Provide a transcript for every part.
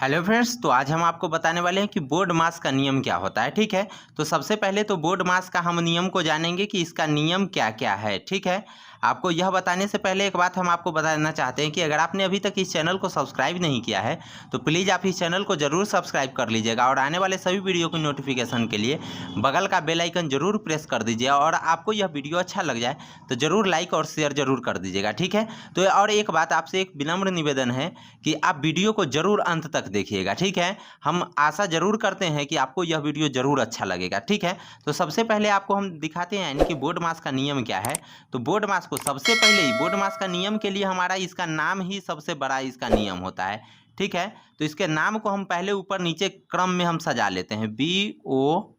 Hello friends, तो आज हम आपको बताने वाले हैं कि बोर्ड मास का नियम क्या होता है। ठीक है, तो सबसे पहले तो बोर्ड मास का हम नियम को जानेंगे कि इसका नियम क्या क्या है। ठीक है, आपको यह बताने से पहले एक बात हम आपको बताना चाहते हैं कि अगर आपने अभी तक इस चैनल को सब्सक्राइब नहीं किया है तो प्लीज़ आप इस चैनल को ज़रूर सब्सक्राइब कर लीजिएगा और आने वाले सभी वीडियो की नोटिफिकेशन के लिए बगल का बेल आइकन जरूर प्रेस कर दीजिए। और आपको यह वीडियो अच्छा लग जाए तो ज़रूर लाइक और शेयर जरूर कर दीजिएगा। ठीक है, तो और एक बात आपसे एक विनम्र निवेदन है कि आप वीडियो को जरूर अंत तक देखिएगा। ठीक है, हम आशा जरूर करते हैं कि आपको यह वीडियो जरूर अच्छा लगेगा। ठीक है, तो सबसे पहले आपको हम दिखाते हैं यानी कि बोर्ड मास का नियम क्या है। तो बोर्ड मास को सबसे पहले ही बोर्ड मास का नियम के लिए हमारा इसका नाम ही सबसे बड़ा इसका नियम होता है। ठीक है, तो इसके नाम को हम पहले ऊपर नीचे क्रम में हम सजा लेते हैं। BODMAS,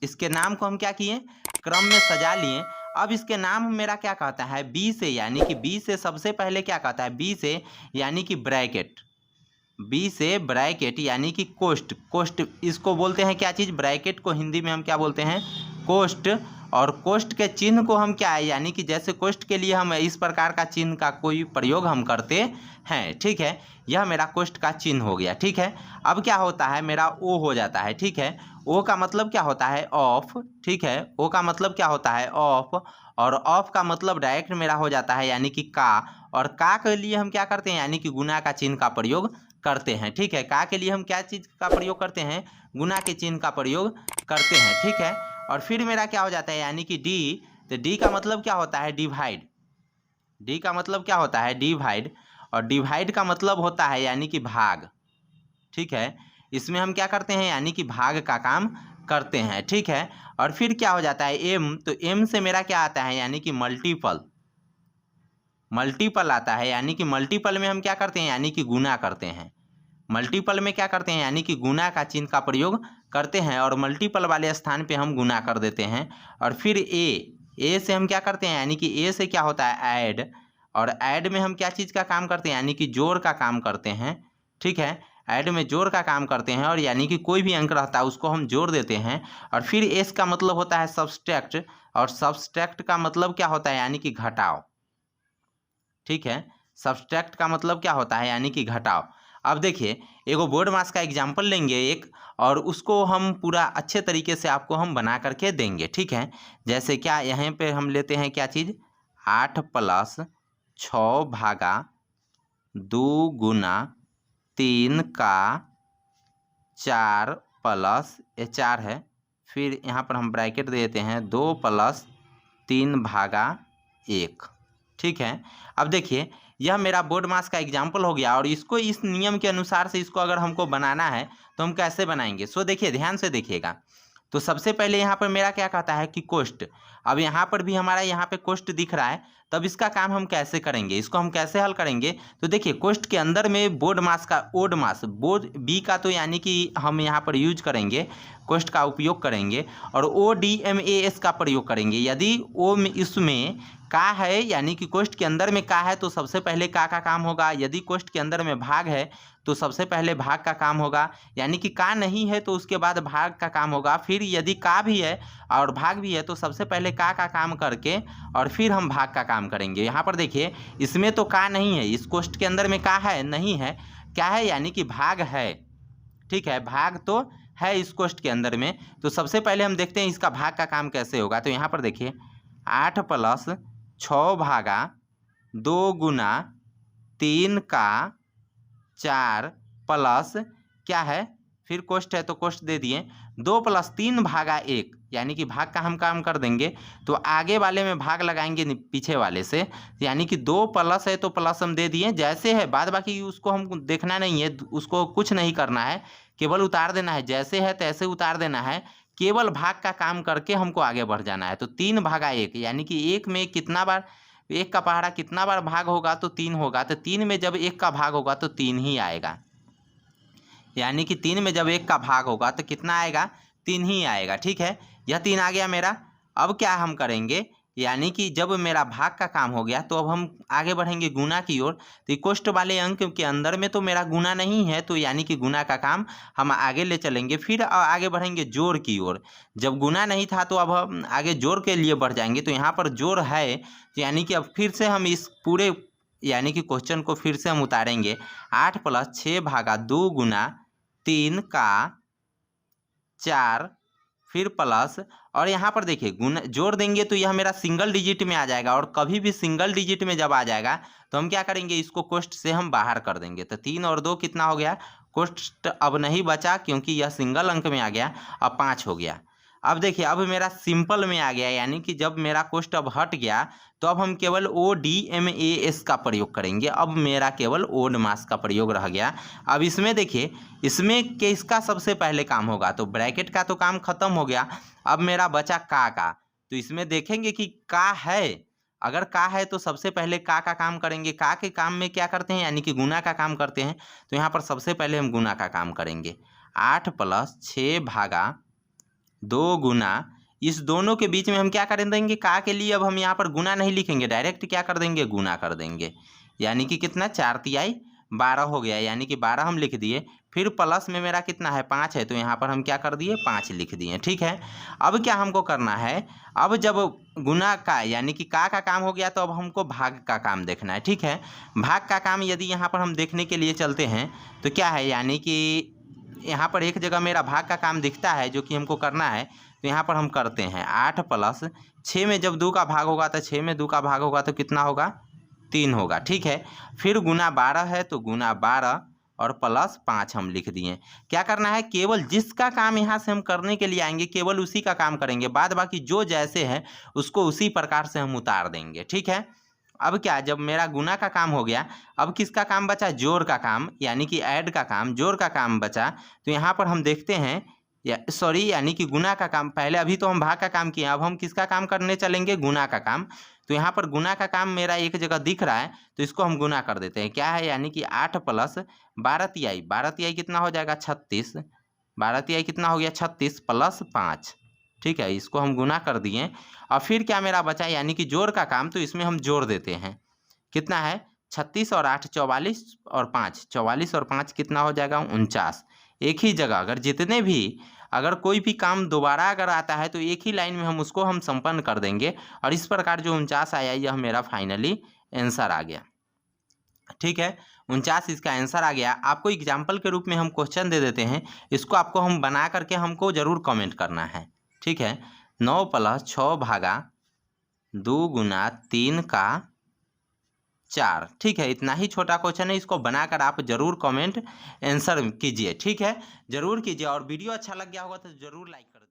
इसके नाम को हम क्या किए, क्रम में सजा लिए। अब इसके नाम मेरा क्या कहता है, बी से, यानी कि बी से सबसे पहले क्या कहता है, बी से यानी कि ब्रैकेट, बी से ब्रैकेट यानी कि कोष्ट। कोष्ट इसको बोलते हैं क्या चीज़, ब्रैकेट को हिंदी में हम क्या बोलते हैं, कोष्ट। और कोष्ट के चिन्ह को हम क्या है, यानी कि जैसे कोष्ट के लिए हम इस प्रकार का चिन्ह का कोई प्रयोग हम करते हैं। ठीक है, यह मेरा कोष्ट का चिन्ह हो गया। ठीक है, अब क्या होता है, मेरा ओ हो जाता है। ठीक है, ओ का मतलब क्या होता है, ऑफ। ठीक है, ओ का मतलब क्या होता है, ऑफ। और ऑफ का मतलब डायरेक्ट मेरा हो जाता है यानी कि का। और का के लिए हम क्या करते हैं, यानी कि गुना का चिन्ह का प्रयोग करते हैं। ठीक है, का के लिए हम क्या चीज़ का प्रयोग करते हैं, गुना के चिन्ह का प्रयोग करते हैं। ठीक है, और फिर मेरा क्या हो जाता है, यानी कि डी। तो डी का मतलब क्या होता है, डिवाइड। डी का मतलब क्या होता है, डिवाइड। और डिवाइड का मतलब होता है यानी कि भाग। ठीक है, इसमें हम क्या करते हैं, यानी कि भाग का काम करते हैं। ठीक है, और फिर क्या हो जाता है, एम। तो एम से मेरा क्या आता है, यानी कि मल्टीपल। मल्टीपल आता है, यानी कि मल्टीपल में हम क्या करते हैं, यानी कि गुना करते हैं। मल्टीपल में क्या करते हैं, यानी कि गुना का चिन्ह का प्रयोग करते हैं और मल्टीपल वाले स्थान पे हम गुना कर देते हैं। और फिर ए से हम क्या करते हैं, यानी कि ए से क्या होता है, ऐड। और ऐड में हम क्या चीज़ का काम करते हैं, यानी कि जोड़ का काम करते हैं। ठीक है, ऐड में जोड़ का काम करते हैं और यानी कि कोई भी अंक रहता है उसको हम जोड़ देते हैं। और फिर एस का मतलब होता है सब्सट्रैक्ट। और सब्सट्रैक्ट का मतलब क्या होता है, यानी कि घटाव। ठीक है, सब्सट्रैक्ट का मतलब क्या होता है, यानी कि घटाव। अब देखिए, एगो बोर्ड मास का एग्जाम्पल लेंगे एक, और उसको हम पूरा अच्छे तरीके से आपको हम बना करके देंगे। ठीक है, जैसे क्या यहाँ पे हम लेते हैं क्या चीज़, 8 + 6 भागा 2 गुना 3 का 4 प्लस, ये 4 है, फिर यहाँ पर हम ब्रैकेट दे देते हैं 2 + 3 भागा 1। ठीक है, अब देखिए यह मेरा बोर्ड मास का एग्जाम्पल हो गया और इसको इस नियम के अनुसार से इसको अगर हमको बनाना है तो हम कैसे बनाएंगे। सो देखिए, ध्यान से देखिएगा। तो सबसे पहले यहाँ पर मेरा क्या कहता है कि कोष्ट। अब यहाँ पर भी हमारा यहाँ पे कोष्ट दिख रहा है, तब इसका काम हम कैसे करेंगे, इसको हम कैसे हल करेंगे। तो देखिए, कोष्ट के अंदर में बोर्ड मास का ओड मास, बोर्ड बी का तो यानी कि हम यहाँ पर यूज करेंगे, कोष्ट का उपयोग करेंगे और ODMAS का प्रयोग करेंगे। यदि ओ इसमें का है, यानी कि कोष्ट के अंदर में का है तो सबसे पहले का काम होगा। यदि कोष्ट के अंदर में भाग है तो सबसे पहले भाग का काम होगा, यानी कि का नहीं है तो उसके बाद भाग का काम होगा। फिर यदि का भी है और भाग भी है तो सबसे पहले का काम करके और फिर हम भाग का काम करेंगे। यहाँ पर देखिए, इसमें तो का नहीं है, इस कोष्ट के अंदर में का है नहीं है, क्या है, यानी कि भाग है। ठीक है, भाग तो है इस कोष्ट के अंदर में। तो सबसे पहले हम देखते हैं इसका भाग का काम कैसे होगा। तो यहाँ पर देखिए, 8 + 6 भागा 2 गुना 3 का 4 प्लस क्या है, फिर कोष्ट है तो कोष्ट दे दिए, 2 + 3 भागा 1, यानी कि भाग का हम काम कर देंगे। तो आगे वाले में भाग लगाएंगे पीछे वाले से, यानी कि 2 प्लस है तो प्लस हम दे दिए, जैसे है बाद बाकी उसको हम देखना नहीं है, उसको कुछ नहीं करना है, केवल उतार देना है, जैसे है तैसे उतार देना है, केवल भाग का काम करके हमको आगे बढ़ जाना है। तो 3 भागा 1, यानी कि एक में कितना बार, एक का पहाड़ा कितना बार भाग होगा तो 3 होगा। तो 3 में जब एक का भाग होगा तो 3 ही आएगा, यानी कि 3 में जब एक का भाग होगा तो कितना आएगा, 3 ही आएगा। ठीक है, यह 3 आ गया मेरा। अब क्या हम करेंगे, यानी कि जब मेरा भाग का काम हो गया तो अब हम आगे बढ़ेंगे गुना की ओर। तो कोष्ट वाले अंक के अंदर में तो मेरा गुना नहीं है, तो यानी कि गुना का काम हम आगे ले चलेंगे। फिर आगे बढ़ेंगे जोड़ की ओर। जब गुना नहीं था तो अब हम आगे जोड़ के लिए बढ़ जाएंगे। तो यहाँ पर जोड़ है, यानी कि अब फिर से हम इस पूरे यानी कि क्वेश्चन को फिर से हम उतारेंगे। 8 + 6 भागा 2 गुना 3 का 4 फिर प्लस, और यहाँ पर देखिए गुना जोड़ देंगे तो यह मेरा सिंगल डिजिट में आ जाएगा, और कभी भी सिंगल डिजिट में जब आ जाएगा तो हम क्या करेंगे, इसको कोष्ठ से हम बाहर कर देंगे। तो 3 और 2 कितना हो गया, कोष्ठ अब नहीं बचा क्योंकि यह सिंगल अंक में आ गया, अब 5 हो गया। अब देखिए अब मेरा सिंपल में आ गया, यानी कि जब मेरा कोष्ठ अब हट गया तो अब हम केवल ODMAS का प्रयोग करेंगे। अब मेरा केवल ओड मास का प्रयोग रह गया। अब इसमें देखिए, इसमें किसका सबसे पहले काम होगा, तो ब्रैकेट का तो काम खत्म हो गया। अब मेरा बचा का, तो इसमें देखेंगे कि का है, अगर का है तो सबसे पहले का काम करेंगे। का के काम में क्या करते हैं, यानी कि गुना का काम करते हैं। तो यहाँ पर सबसे पहले हम गुना का काम करेंगे। 8 + 6 भागा 2 गुना, इस दोनों के बीच में हम क्या कर देंगे, का के लिए अब हम यहाँ पर गुना नहीं लिखेंगे, डायरेक्ट क्या कर देंगे, गुना कर देंगे। यानी कि कितना, 4×3 12 हो गया, यानी कि 12 हम लिख दिए। फिर प्लस में मेरा कितना है, 5 है, तो यहाँ पर हम क्या कर दिए, 5 लिख दिए। ठीक है, अब क्या हमको करना है, अब जब गुना का यानी कि का काम हो गया तो अब हमको भाग का काम देखना है। ठीक है, भाग का काम यदि यहाँ पर हम देखने के लिए चलते हैं तो क्या है, यानी कि यहाँ पर एक जगह मेरा भाग का काम दिखता है जो कि हमको करना है, तो यहाँ पर हम करते हैं। 8 + 6 में जब 2 का भाग होगा तो 6 में 2 का भाग होगा तो कितना होगा, 3 होगा। ठीक है, फिर गुना 12 है तो गुना 12 और प्लस 5 हम लिख दिए। क्या करना है, केवल जिसका काम यहाँ से हम करने के लिए आएंगे केवल उसी का काम करेंगे, बाद बाकी जो जैसे है उसको उसी प्रकार से हम उतार देंगे। ठीक है, अब क्या, जब मेरा गुना का काम हो गया, अब किसका काम बचा, जोड़ का काम, यानी कि ऐड का काम, जोड़ का काम बचा। तो यहाँ पर हम देखते हैं, यानी कि गुना का काम, पहले अभी तो हम भाग का काम किए, अब हम किसका काम करने चलेंगे, गुना का काम। तो यहाँ पर गुना का काम मेरा एक जगह दिख रहा है तो इसको हम गुना कर देते हैं। क्या है, यानी कि 8 + 12 12 कितना हो जाएगा, 36। 12 कितना हो गया, 36 + 5। ठीक है, इसको हम गुना कर दिए। और फिर क्या मेरा बचा, यानी कि जोड़ का काम, तो इसमें हम जोड़ देते हैं। कितना है, 36 और 8 44 और 5 44 और 5 कितना हो जाएगा, 49। एक ही जगह अगर जितने भी, अगर कोई भी काम दोबारा अगर आता है तो एक ही लाइन में हम उसको हम संपन्न कर देंगे, और इस प्रकार जो 49 आया यह मेरा फाइनली आंसर आ गया। ठीक है, 49 इसका आंसर आ गया। आपको एग्जाम्पल के रूप में हम क्वेश्चन दे देते हैं, इसको आपको हम बना करके हमको ज़रूर कमेंट करना है। ठीक है, 9 + 6 भागा 2 गुना 3 का 4। ठीक है, इतना ही छोटा क्वेश्चन है, इसको बनाकर आप जरूर कमेंट आंसर कीजिए। ठीक है, जरूर कीजिए, और वीडियो अच्छा लग गया होगा तो जरूर लाइक कर दीजिए।